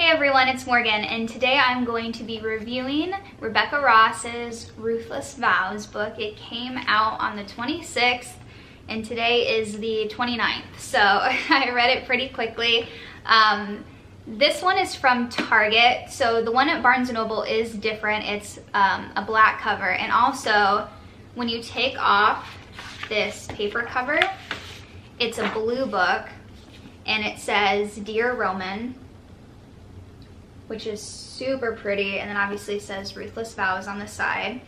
everyone, it's Morgan, and today I'm going to be reviewing Rebecca Ross's Ruthless Vows book. It came out on the 26th, and today is the 29th, so I read it pretty quickly. This one is from Target, so the one at Barnes & Noble is different. It's a black cover, and also when you take off this paper cover, it's a blue book, and it says Dear Roman, which is super pretty, and then obviously says Ruthless Vows on the side.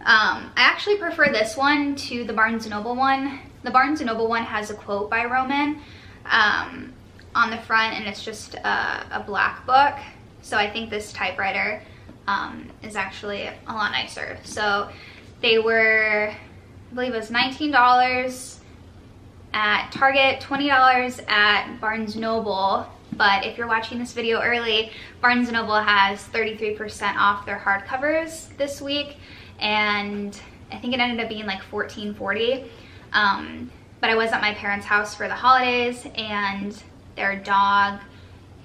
I actually prefer this one to the Barnes & Noble one. The Barnes & Noble one has a quote by Roman on the front, and it's just a black book. So I think this typewriter is actually a lot nicer. So they were, I believe it was $19 at Target, $20 at Barnes & Noble. But if you're watching this video early, Barnes & Noble has 33% off their hardcovers this week, and I think it ended up being like $14.40. But I was at my parents' house for the holidays, and their dog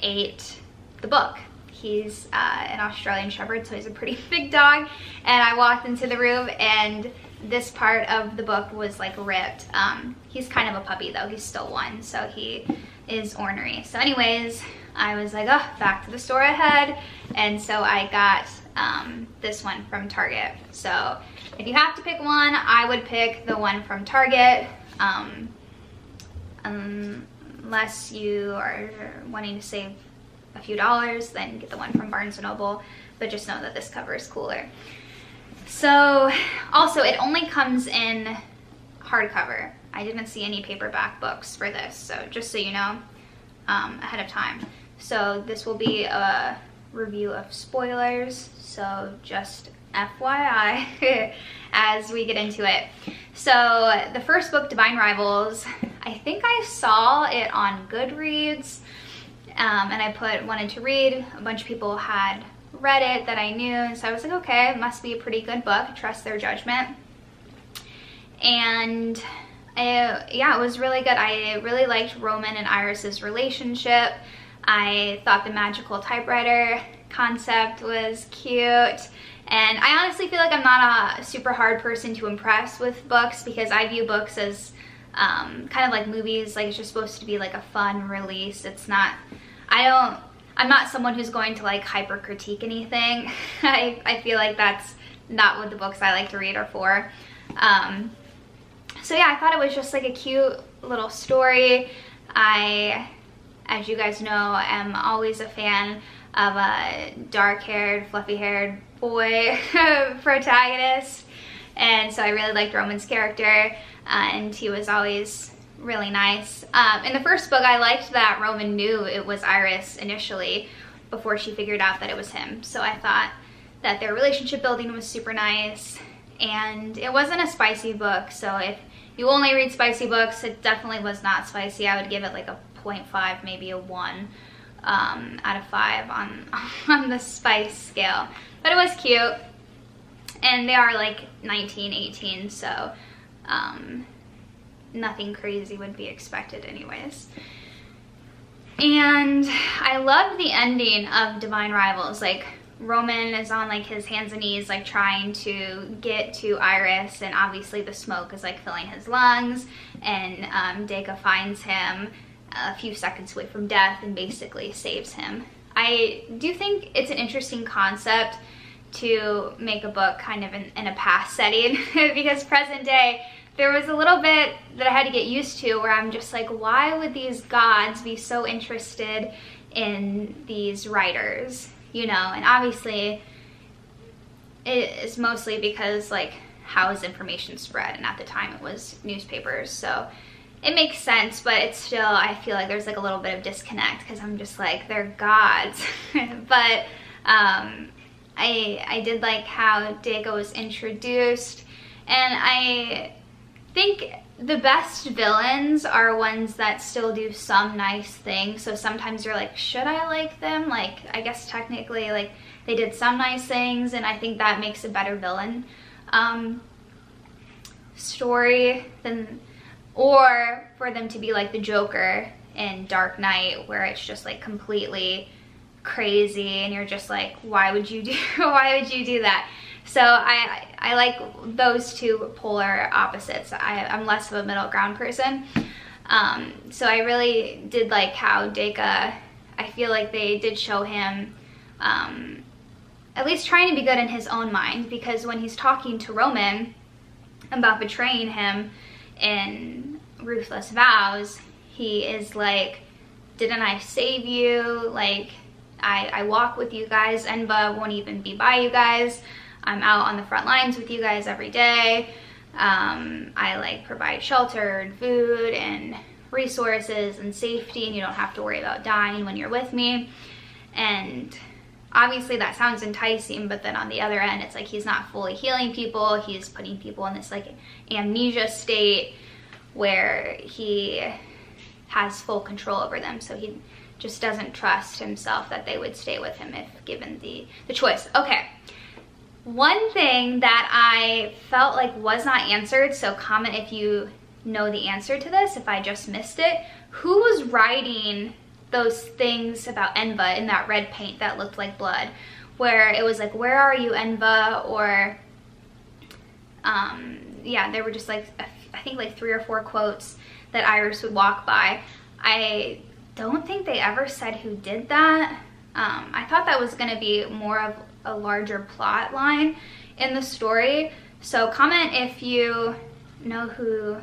ate the book. He's an Australian Shepherd, so he's a pretty big dog, and I walked into the room and this part of the book was like ripped. He's kind of a puppy though, he's still one, so he is ornery. So anyways, I was like, oh, back to the store ahead, and so I got this one from Target. So if you have to pick one, I would pick the one from Target, unless you are wanting to save a few dollars, then get the one from Barnes & Noble, but just know that this cover is cooler. So also, it only comes in hardcover. I didn't see any paperback books for this, so just so you know ahead of time. So this will be a review of spoilers, so just FYI as we get into it. So the first book, Divine Rivals, I think I saw it on Goodreads, and I wanted to read. A bunch of people had read it that I knew, and so I was like, okay, it must be a pretty good book, trust their judgment. And yeah, it was really good. I really liked Roman and Iris's relationship. I thought the magical typewriter concept was cute, and I honestly feel like I'm not a super hard person to impress with books, because I view books as kind of like movies. Like, it's just supposed to be like a fun release. It's not, I'm not someone who's going to like hyper critique anything. I feel like that's not what the books I like to read are for. So yeah, I thought it was just like a cute little story. I, as you guys know, am always a fan of a dark-haired, fluffy-haired boy protagonist, and so I really liked Roman's character, and he was always really nice. In the first book, I liked that Roman knew it was Iris initially before she figured out that it was him. So I thought that their relationship building was super nice, and it wasn't a spicy book. So if you only read spicy books, it definitely was not spicy. I would give it like a 0.5, maybe a 1 out of 5 on the spice scale. But it was cute, and they are like 19, 18, so nothing crazy would be expected anyways. And I loved the ending of Divine Rivals. Like, Roman is on like his hands and knees, like trying to get to Iris, and obviously the smoke is like filling his lungs, and Deka finds him a few seconds away from death and basically saves him. I do think it's an interesting concept to make a book kind of in a past setting because present day, there was a little bit that I had to get used to where I'm just like, why would these gods be so interested in these writers, you know? And obviously it is mostly because like, how is information spread? And at the time it was newspapers, so it makes sense, but it's still, I feel like there's like a little bit of disconnect because I'm just like, they're gods. But I did like how Deka was introduced, and I think the best villains are ones that still do some nice things. So sometimes you're like, should I like them? Like, I guess technically like they did some nice things, and I think that makes a better villain story than, or for them to be like the Joker in Dark Knight, where it's just like completely crazy, and you're just like, why would you do that? So I like those two polar opposites. I'm less of a middle ground person. So I really did like how Deka, I feel like they did show him at least trying to be good in his own mind, because when he's talking to Roman about betraying him in Ruthless Vows, he is like, didn't I save you? Like, I walk with you guys. Enva won't even be by you guys. I'm out on the front lines with you guys every day. I like provide shelter and food and resources and safety, and you don't have to worry about dying when you're with me. And obviously that sounds enticing, but then on the other end, it's like he's not fully healing people. He's putting people in this like amnesia state where he has full control over them. So he just doesn't trust himself that they would stay with him if given the choice. Okay. One thing that I felt like was not answered, so comment if you know the answer to this, if I just missed it. Who was writing those things about Enva in that red paint that looked like blood? Where it was like, where are you, Enva? Or, yeah, there were just like, I think like 3 or 4 quotes that Iris would walk by. I don't think they ever said who did that. I thought that was gonna be more of a larger plot line in the story. So comment if you know who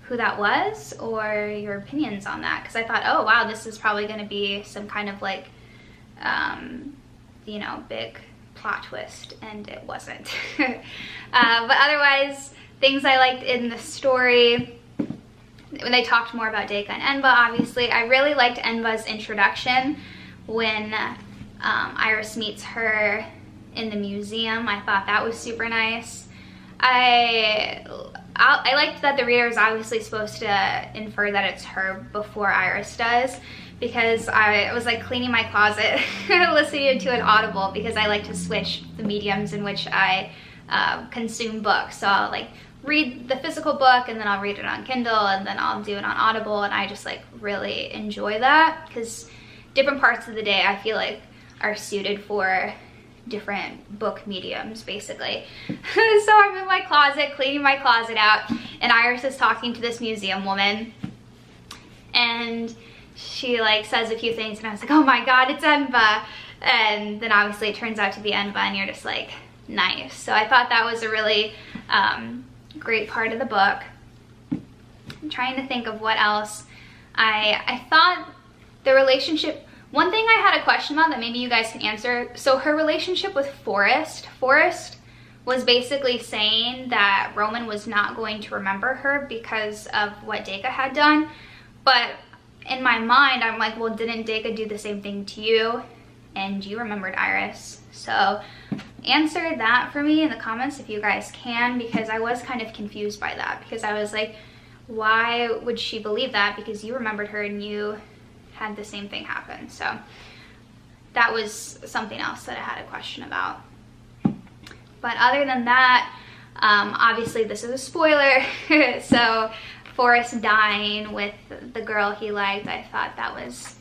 that was, or your opinions on that, because I thought, oh wow, this is probably going to be some kind of like you know, big plot twist, and it wasn't. But otherwise, things I liked in the story, when they talked more about Deka and Enva, obviously I really liked Enva's introduction when Iris meets her in the museum. I thought that was super nice. I liked that the reader is obviously supposed to infer that it's her before Iris does, because I was like cleaning my closet listening to an Audible, because I like to switch the mediums in which I consume books. So I'll like read the physical book, and then I'll read it on Kindle, and then I'll do it on Audible, and I just like really enjoy that, because different parts of the day I feel like are suited for different book mediums, basically. So I'm in my closet, cleaning my closet out, and Iris is talking to this museum woman, and she like says a few things, and I was like, oh my god, it's Enva. And then obviously it turns out to be Enva, and you're just like, nice. So I thought that was a really great part of the book. I'm trying to think of what else. I thought the relationship, one thing I had a question about that maybe you guys can answer. So her relationship with Forrest was basically saying that Roman was not going to remember her because of what Deka had done. But in my mind, I'm like, well, didn't Deka do the same thing to you? And you remembered Iris. So answer that for me in the comments if you guys can, because I was kind of confused by that, because I was like, why would she believe that? Because you remembered her and you had the same thing happen. So that was something else that I had a question about. But other than that, obviously this is a spoiler. So Forrest dying with the girl he liked, I thought that was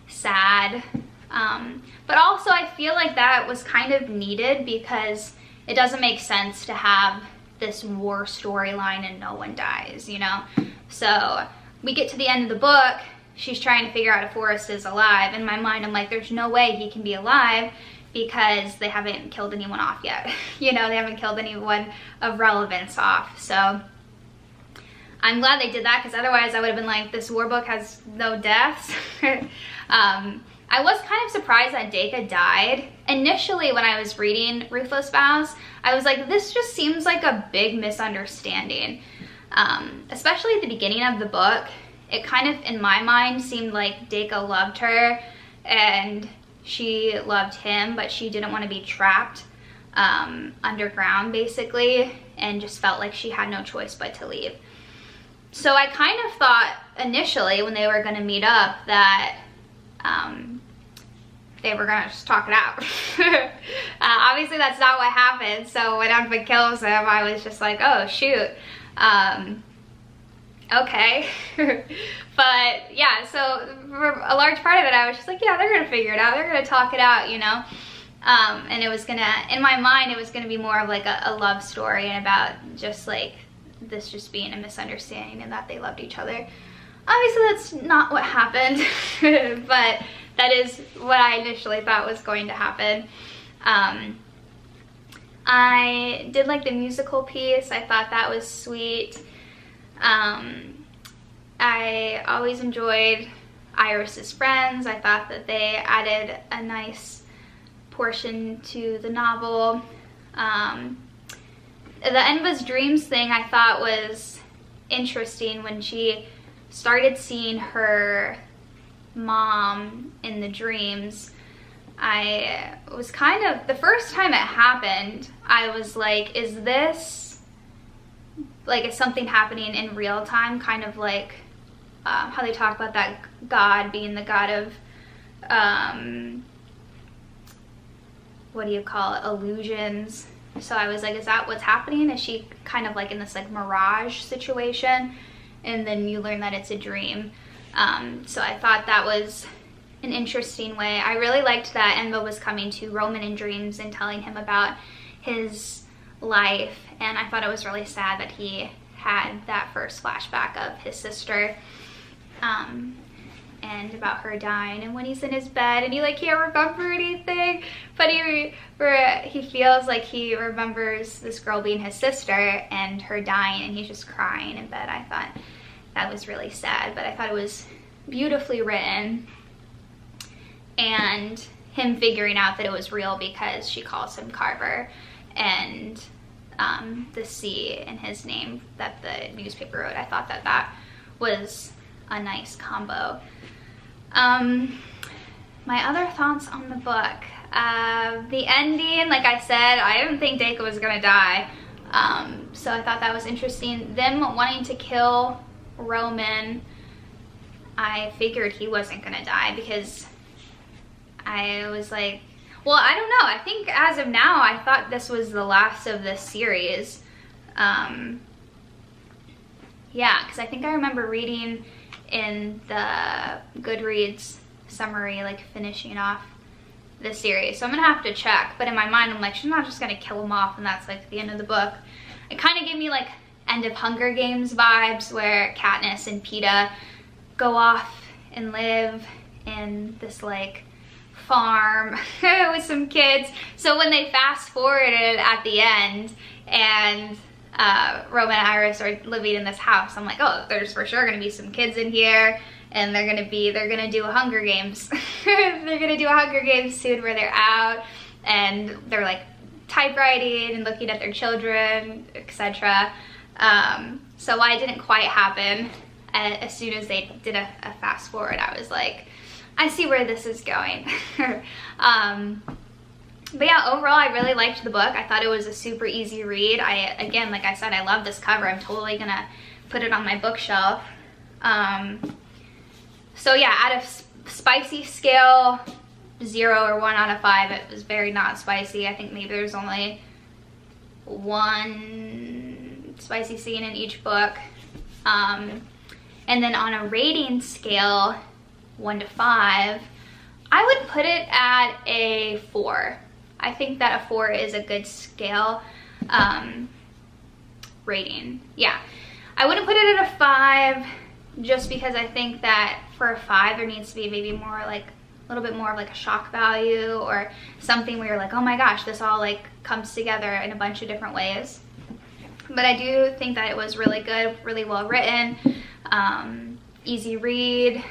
sad. But also I feel like that was kind of needed, because it doesn't make sense to have this war storyline and no one dies, you know? So we get to the end of the book, she's trying to figure out if Forrest is alive. In my mind, I'm like, there's no way he can be alive, because they haven't killed anyone off yet. You know, they haven't killed anyone of relevance off. So I'm glad they did that, because otherwise I would have been like, this war book has no deaths. I was kind of surprised that Deka died. Initially, when I was reading Ruthless Vows, I was like, this just seems like a big misunderstanding. Especially at the beginning of the book, it kind of, in my mind, seemed like Deka loved her and she loved him, but she didn't want to be trapped underground, basically, and just felt like she had no choice but to leave. So I kind of thought initially when they were going to meet up that they were gonna just talk it out. Obviously that's not what happened, so when Enva kills him, I was just like, oh shoot. okay. But yeah, so for a large part of it, I was just like, yeah, they're gonna figure it out. They're gonna talk it out, you know? And it was gonna, in my mind, it was gonna be more of like a love story and about just like this just being a misunderstanding and that they loved each other. Obviously that's not what happened, but that is what I initially thought was going to happen. I did like the musical piece. I thought that was sweet. I always enjoyed Iris's friends. I thought that they added a nice portion to the novel. The Enva's dreams thing I thought was interesting when she started seeing her mom in the dreams. I was kind of, the first time it happened, I was like, is this, like, is something happening in real time? Kind of like how they talk about that God being the God of, what do you call it, illusions. So I was like, is that what's happening? Is she kind of like in this like mirage situation? And then you learn that it's a dream. So I thought that was an interesting way. I really liked that Enva was coming to Roman in dreams and telling him about his life, and I thought it was really sad that he had that first flashback of his sister, and about her dying, and when he's in his bed and he like can't remember anything, but he feels like he remembers this girl being his sister and her dying, and he's just crying in bed. I thought that was really sad, but I thought it was beautifully written, and him figuring out that it was real because she calls him Carver, and the C in his name that the newspaper wrote. I thought that that was a nice combo. My other thoughts on the book. The ending, like I said, I didn't think Dacre was gonna die. So I thought that was interesting. Them wanting to kill Roman, I figured he wasn't gonna die because I was like, well, I don't know. I think as of now, I thought this was the last of this series. Yeah, because I think I remember reading in the Goodreads summary, like finishing off the series. So I'm gonna have to check, but in my mind, I'm like, she's not just gonna kill him off and that's like the end of the book. It kind of gave me like end of Hunger Games vibes, where Katniss and Peeta go off and live in this like farm with some kids. So when they fast forwarded at the end and Roman and Iris are living in this house, I'm like, oh, there's for sure gonna be some kids in here, and they're gonna do a Hunger Games. They're gonna do a Hunger Games soon where they're out and they're like typewriting and looking at their children, etc. So why it didn't quite happen, as soon as they did a fast forward, I was like, I see where this is going. But yeah, overall, I really liked the book. I thought it was a super easy read. Again, like I said, I love this cover. I'm totally gonna put it on my bookshelf. So yeah, out of spicy scale, 0 or 1 out of 5, it was very not spicy. I think maybe there's only 1 spicy scene in each book. And then on a rating scale, 1 to 5, I would put it at a 4. I think that a 4 is a good scale rating. Yeah, I wouldn't put it at a 5 just because I think that for a 5 there needs to be maybe more like a little bit more of like a shock value or something where you're like, oh my gosh, this all like comes together in a bunch of different ways. But I do think that it was really good, really well written, easy read,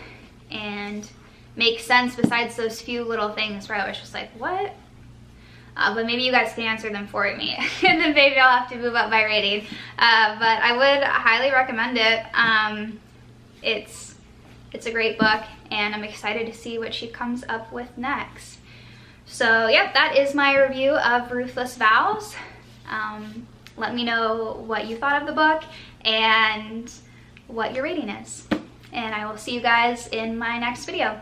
and makes sense besides those few little things where I was just like, what? But maybe you guys can answer them for me, and then maybe I'll have to move up my rating. But I would highly recommend it. It's a great book, and I'm excited to see what she comes up with next. So yeah, that is my review of Ruthless Vows. Let me know what you thought of the book and what your rating is. And I will see you guys in my next video.